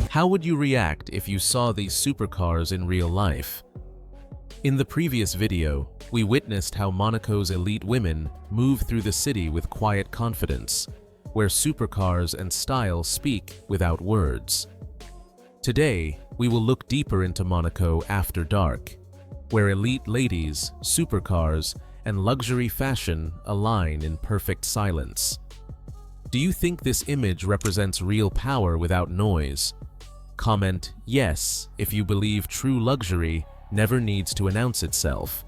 How would you react if you saw these supercars in real life? In the previous video, we witnessed how Monaco's elite women move through the city with quiet confidence, where supercars and style speak without words. Today, we will look deeper into Monaco after dark, where elite ladies, supercars, and luxury fashion align in perfect silence. Do you think this image represents real power without noise? Comment yes if you believe true luxury never needs to announce itself.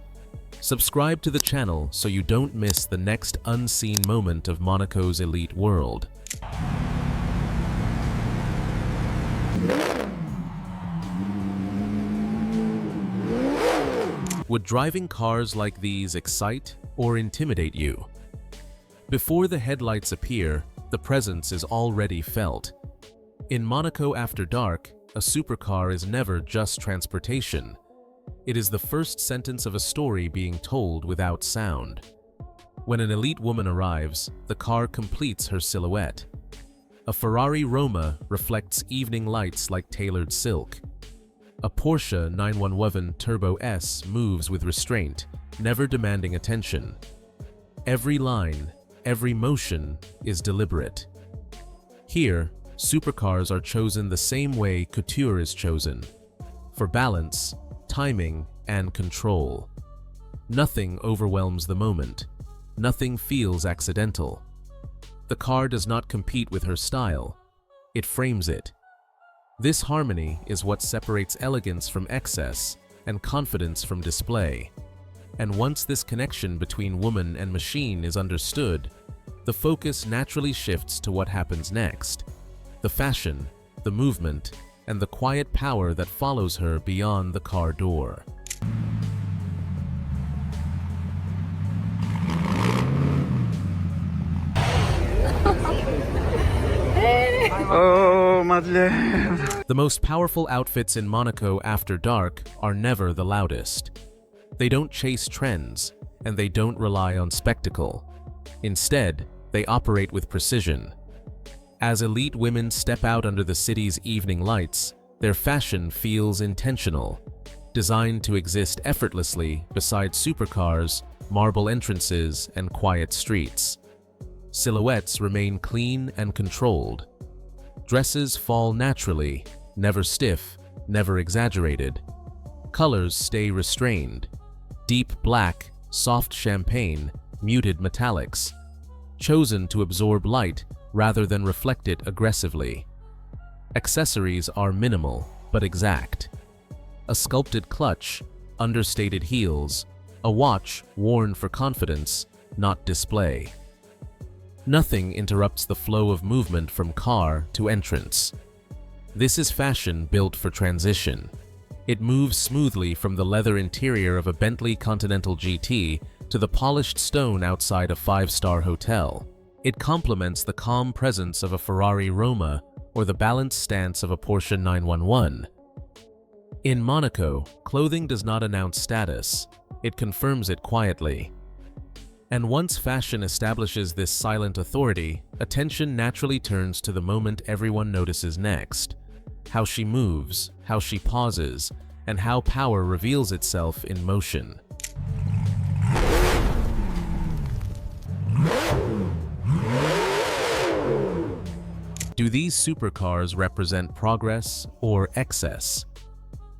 Subscribe to the channel so you don't miss the next unseen moment of Monaco's elite world. Would driving cars like these excite or intimidate you? Before the headlights appear, the presence is already felt. In Monaco after dark, a supercar is never just transportation. It is the first sentence of a story being told without sound. When an elite woman arrives, the car completes her silhouette. A Ferrari Roma reflects evening lights like tailored silk. A Porsche 911 Turbo S moves with restraint, never demanding attention. Every line, every motion is deliberate. Here, supercars are chosen the same way couture is chosen, for balance, timing, and control. Nothing overwhelms the moment. Nothing feels accidental. The car does not compete with her style. It frames it. This harmony is what separates elegance from excess and confidence from display. And once this connection between woman and machine is understood, the focus naturally shifts to what happens next: the fashion, the movement, and the quiet power that follows her beyond the car door. Oh, Madeleine. The most powerful outfits in Monaco after dark are never the loudest. They don't chase trends, and they don't rely on spectacle. Instead, they operate with precision. As elite women step out under the city's evening lights, their fashion feels intentional, designed to exist effortlessly beside supercars, marble entrances, and quiet streets. Silhouettes remain clean and controlled. Dresses fall naturally, never stiff, never exaggerated. Colors stay restrained: deep black, soft champagne, muted metallics, chosen to absorb light rather than reflect it aggressively. Accessories are minimal but exact: a sculpted clutch, understated heels, a watch worn for confidence, not display. Nothing interrupts the flow of movement from car to entrance. This is fashion built for transition. It moves smoothly from the leather interior of a Bentley Continental GT to the polished stone outside a five-star hotel. It complements the calm presence of a Ferrari Roma or the balanced stance of a Porsche 911. In Monaco, clothing does not announce status. It confirms it quietly. And once fashion establishes this silent authority, attention naturally turns to the moment everyone notices next: how she moves, how she pauses, and how power reveals itself in motion. Do these supercars represent progress or excess?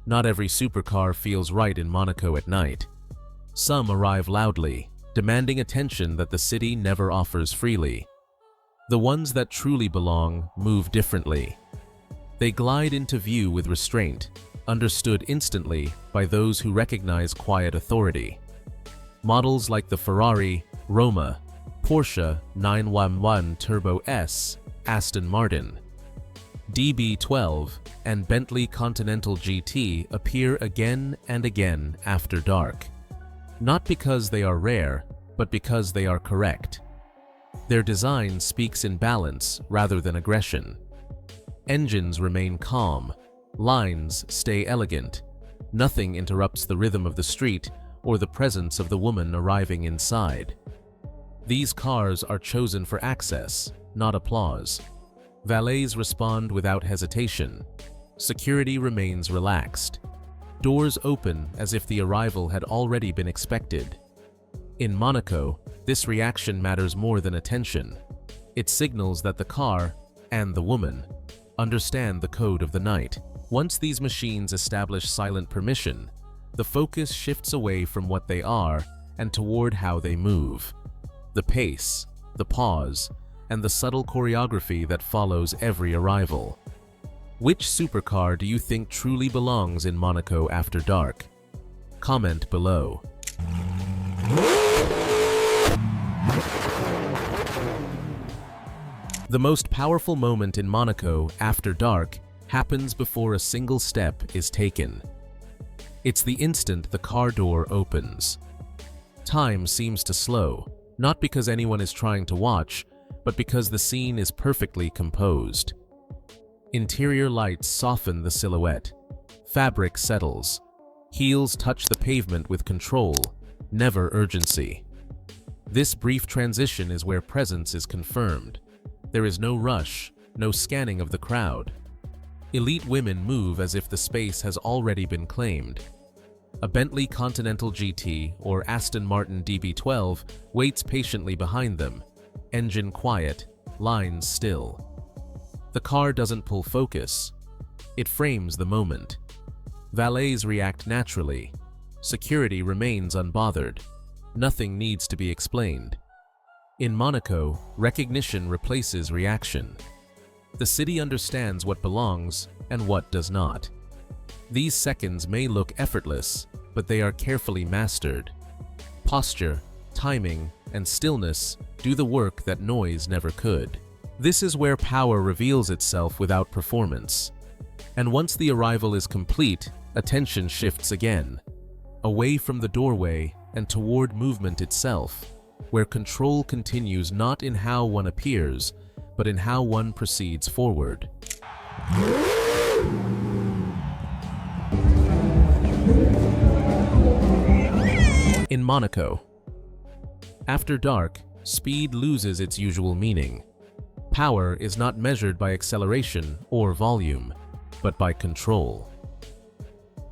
Not every supercar feels right in Monaco at night. Some arrive loudly, demanding attention that the city never offers freely. The ones that truly belong move differently. They glide into view with restraint, understood instantly by those who recognize quiet authority. Models like the Ferrari Roma, Porsche 911 Turbo S, Aston Martin, DB12, and Bentley Continental GT appear again and again after dark. Not because they are rare, but because they are correct. Their design speaks in balance rather than aggression. Engines remain calm, lines stay elegant, nothing interrupts the rhythm of the street or the presence of the woman arriving inside. These cars are chosen for access, not applause. Valets respond without hesitation. Security remains relaxed. Doors open as if the arrival had already been expected. In Monaco, this reaction matters more than attention. It signals that the car, and the woman, understand the code of the night. Once these machines establish silent permission, the focus shifts away from what they are and toward how they move. The pace, the pause, and the subtle choreography that follows every arrival. Which supercar do you think truly belongs in Monaco after dark? Comment below. The most powerful moment in Monaco after dark happens before a single step is taken. It's the instant the car door opens. Time seems to slow, not because anyone is trying to watch, but because the scene is perfectly composed. Interior lights soften the silhouette. Fabric settles. Heels touch the pavement with control, never urgency. This brief transition is where presence is confirmed. There is no rush, no scanning of the crowd. Elite women move as if the space has already been claimed. A Bentley Continental GT or Aston Martin DB12 waits patiently behind them, engine quiet, lines still. The car doesn't pull focus. It frames the moment. Valets react naturally. Security remains unbothered. Nothing needs to be explained. In Monaco, recognition replaces reaction. The city understands what belongs and what does not. These seconds may look effortless, but they are carefully mastered. Posture, timing, and stillness do the work that noise never could. This is where power reveals itself without performance. And once the arrival is complete, attention shifts again, away from the doorway and toward movement itself, where control continues not in how one appears, but in how one proceeds forward. In Monaco, after dark, speed loses its usual meaning. Power is not measured by acceleration or volume, but by control.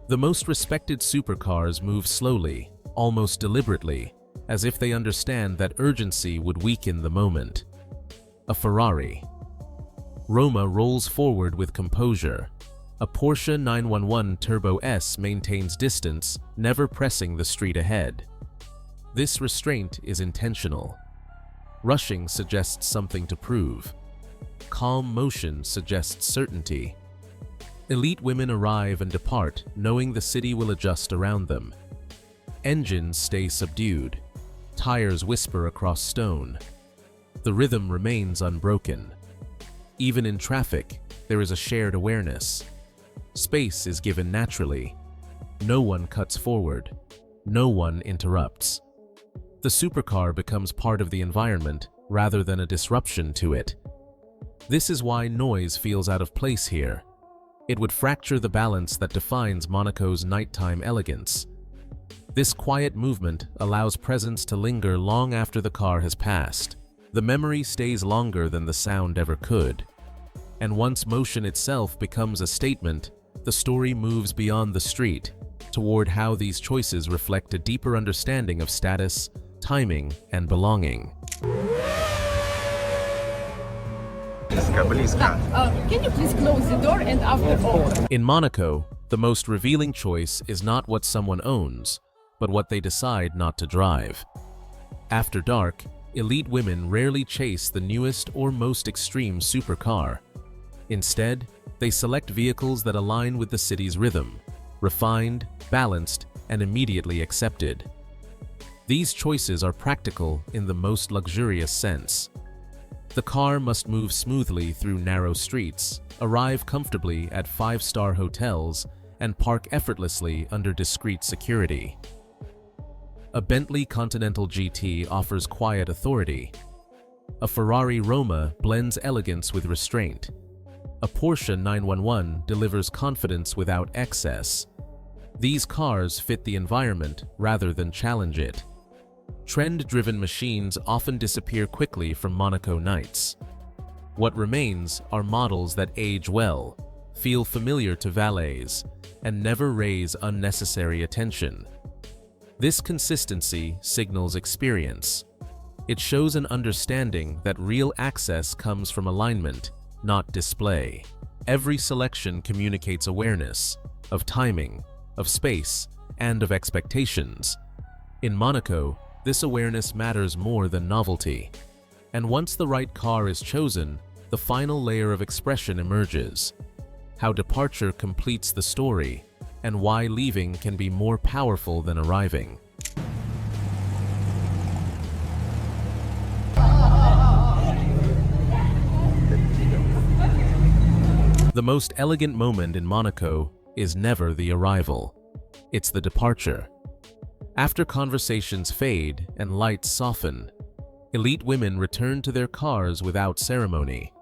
The most respected supercars move slowly, almost deliberately, as if they understand that urgency would weaken the moment. A Ferrari. Roma rolls forward with composure. A Porsche 911 Turbo S maintains distance, never pressing the street ahead. This restraint is intentional. Rushing suggests something to prove. Calm motion suggests certainty. Elite women arrive and depart, knowing the city will adjust around them. Engines stay subdued. Tires whisper across stone. The rhythm remains unbroken. Even in traffic, there is a shared awareness. Space is given naturally. No one cuts forward. No one interrupts. The supercar becomes part of the environment rather than a disruption to it. This is why noise feels out of place here. It would fracture the balance that defines Monaco's nighttime elegance. This quiet movement allows presence to linger long after the car has passed. The memory stays longer than the sound ever could. And once motion itself becomes a statement, the story moves beyond the street, toward how these choices reflect a deeper understanding of status, timing, and belonging. Can you please close the door and after all? In Monaco, the most revealing choice is not what someone owns, but what they decide not to drive. After dark, elite women rarely chase the newest or most extreme supercar. Instead, they select vehicles that align with the city's rhythm, refined, balanced, and immediately accepted. These choices are practical in the most luxurious sense. The car must move smoothly through narrow streets, arrive comfortably at five-star hotels, and park effortlessly under discreet security. A Bentley Continental GT offers quiet authority. A Ferrari Roma blends elegance with restraint. A Porsche 911 delivers confidence without excess. These cars fit the environment rather than challenge it. Trend-driven machines often disappear quickly from Monaco nights. What remains are models that age well, feel familiar to valets, and never raise unnecessary attention. This consistency signals experience. It shows an understanding that real access comes from alignment, not display. Every selection communicates awareness of timing, of space, and of expectations. In Monaco, this awareness matters more than novelty. And once the right car is chosen, the final layer of expression emerges. How departure completes the story, and why leaving can be more powerful than arriving. The most elegant moment in Monaco is never the arrival. It's the departure. After conversations fade and lights soften, elite women return to their cars without ceremony.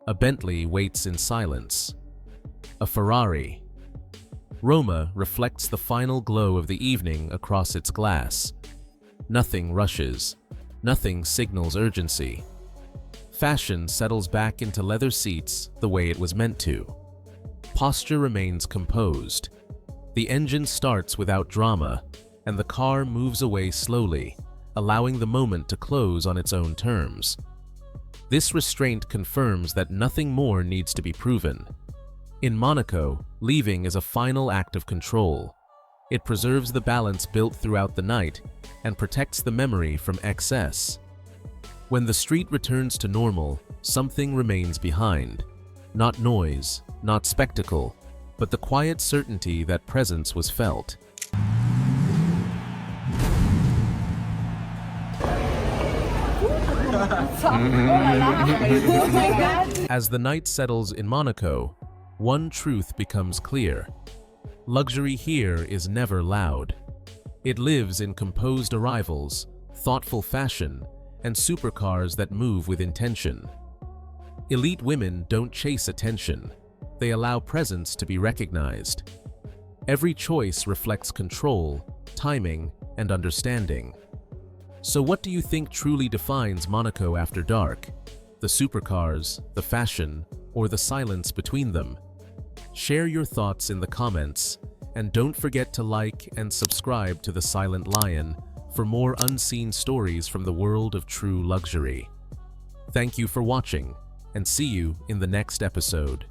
A Bentley waits in silence. A Ferrari. Roma reflects the final glow of the evening across its glass. Nothing rushes. Nothing signals urgency. Fashion settles back into leather seats the way it was meant to. Posture remains composed. The engine starts without drama, and the car moves away slowly, allowing the moment to close on its own terms. This restraint confirms that nothing more needs to be proven. In Monaco, leaving is a final act of control. It preserves the balance built throughout the night and protects the memory from excess. When the street returns to normal, something remains behind. Not noise, not spectacle, but the quiet certainty that presence was felt. As the night settles in Monaco, one truth becomes clear. Luxury here is never loud. It lives in composed arrivals, thoughtful fashion, and supercars that move with intention. Elite women don't chase attention. They allow presence to be recognized. Every choice reflects control, timing, and understanding. So what do you think truly defines Monaco after dark? The supercars, the fashion, or the silence between them? Share your thoughts in the comments, and don't forget to like and subscribe to The Silent Lion for more unseen stories from the world of true luxury. Thank you for watching, and see you in the next episode.